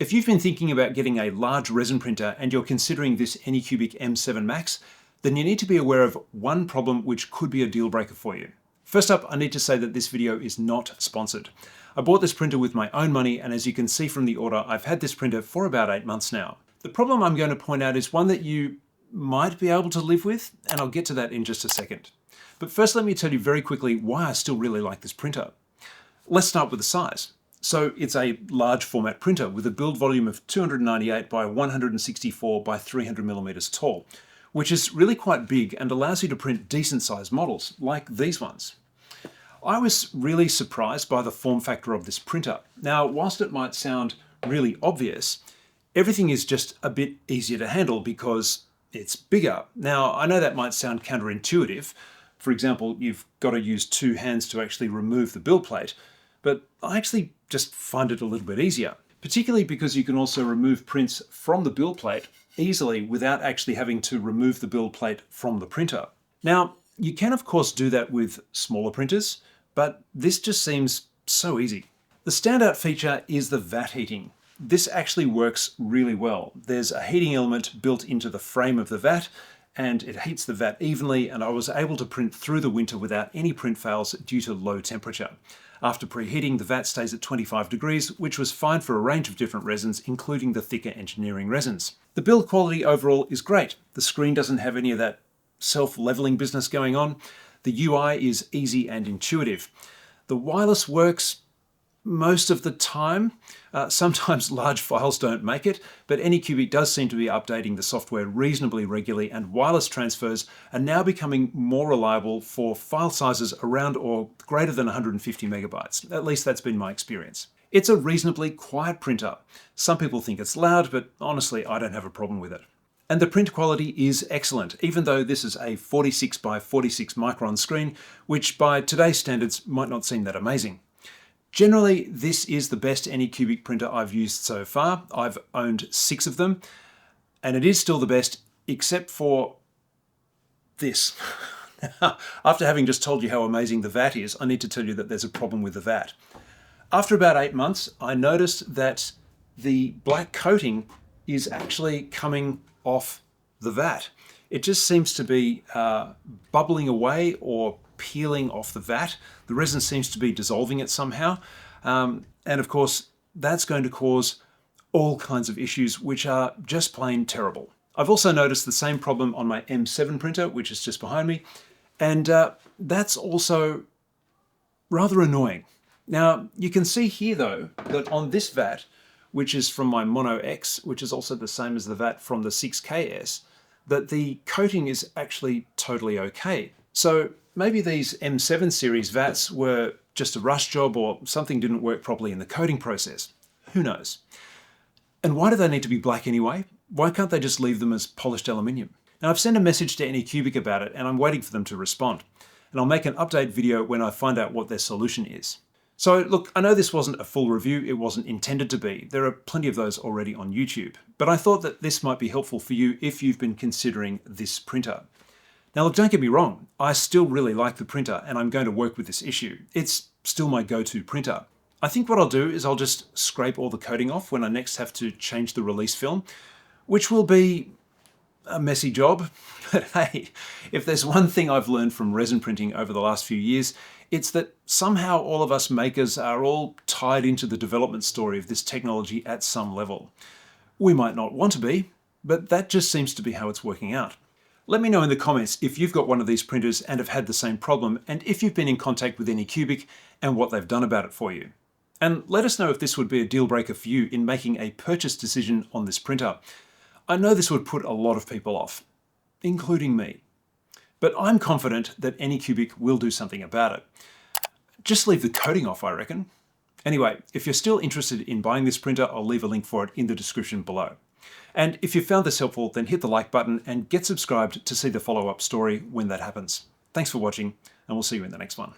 If you've been thinking about getting a large resin printer and you're considering this Anycubic M7 Max, then you need to be aware of one problem which could be a deal breaker for you. First up, I need to say that this video is not sponsored. I bought this printer with my own money, and as you can see from the order, I've had this printer for about 8 months now. The problem I'm going to point out is one that you might be able to live with, and I'll get to that in just a second. But first, let me tell you very quickly why I still really like this printer. Let's start with the size. So it's a large format printer with a build volume of 298 by 164 by 300 millimeters tall, which is really quite big and allows you to print decent sized models like these ones. I was really surprised by the form factor of this printer. Now, whilst it might sound really obvious, everything is just a bit easier to handle because it's bigger. Now, I know that might sound counterintuitive. For example, you've got to use 2 hands to actually remove the build plate, but I actually just find it a little bit easier, particularly because you can also remove prints from the build plate easily without actually having to remove the build plate from the printer. Now, you can of course do that with smaller printers, but this just seems so easy. The standout feature is the VAT heating. This actually works really well. There's a heating element built into the frame of the VAT, and it heats the VAT evenly, and I was able to print through the winter without any print fails due to low temperature. After preheating, the VAT stays at 25 degrees, which was fine for a range of different resins, including the thicker engineering resins. The build quality overall is great. The screen doesn't have any of that self-leveling business going on. The UI is easy and intuitive. The wireless works most of the time. Sometimes large files don't make it, but Anycubic does seem to be updating the software reasonably regularly, and wireless transfers are now becoming more reliable for file sizes around or greater than 150 megabytes. At least that's been my experience. It's a reasonably quiet printer. Some people think it's loud, but honestly, I don't have a problem with it. And the print quality is excellent, even though this is a 46 by 46 micron screen, which by today's standards might not seem that amazing. Generally, this is the best Anycubic printer I've used so far. I've owned 6 of them, and it is still the best, except for this. After having just told you how amazing the VAT is, I need to tell you that there's a problem with the VAT. After about 8 months, I noticed that the black coating is actually coming off the VAT. It just seems to be bubbling away or peeling off the VAT. The resin seems to be dissolving it somehow. And of course, that's going to cause all kinds of issues which are just plain terrible. I've also noticed the same problem on my M7 printer, which is just behind me. And that's also rather annoying. Now, you can see here though, that on this VAT, which is from my Mono X, which is also the same as the VAT from the 6KS, that the coating is actually totally okay. So maybe these M7 series VATs were just a rush job, or something didn't work properly in the coating process. Who knows? And why do they need to be black anyway? Why can't they just leave them as polished aluminium? Now, I've sent a message to Anycubic about it, and I'm waiting for them to respond. And I'll make an update video when I find out what their solution is. So look, I know this wasn't a full review, it wasn't intended to be. There are plenty of those already on YouTube. But I thought that this might be helpful for you if you've been considering this printer. Now look, don't get me wrong, I still really like the printer and I'm going to work with this issue. It's still my go-to printer. I think what I'll do is I'll just scrape all the coating off when I next have to change the release film, which will be a messy job. But hey, if there's one thing I've learned from resin printing over the last few years, it's that somehow all of us makers are all tied into the development story of this technology at some level. We might not want to be, but that just seems to be how it's working out. Let me know in the comments if you've got one of these printers and have had the same problem, and if you've been in contact with Anycubic and what they've done about it for you. And let us know if this would be a deal breaker for you in making a purchase decision on this printer. I know this would put a lot of people off, including me. But I'm confident that Anycubic will do something about it. Just leave the coating off, I reckon. Anyway, if you're still interested in buying this printer, I'll leave a link for it in the description below. And if you found this helpful, then hit the like button and get subscribed to see the follow-up story when that happens. Thanks for watching, and we'll see you in the next one.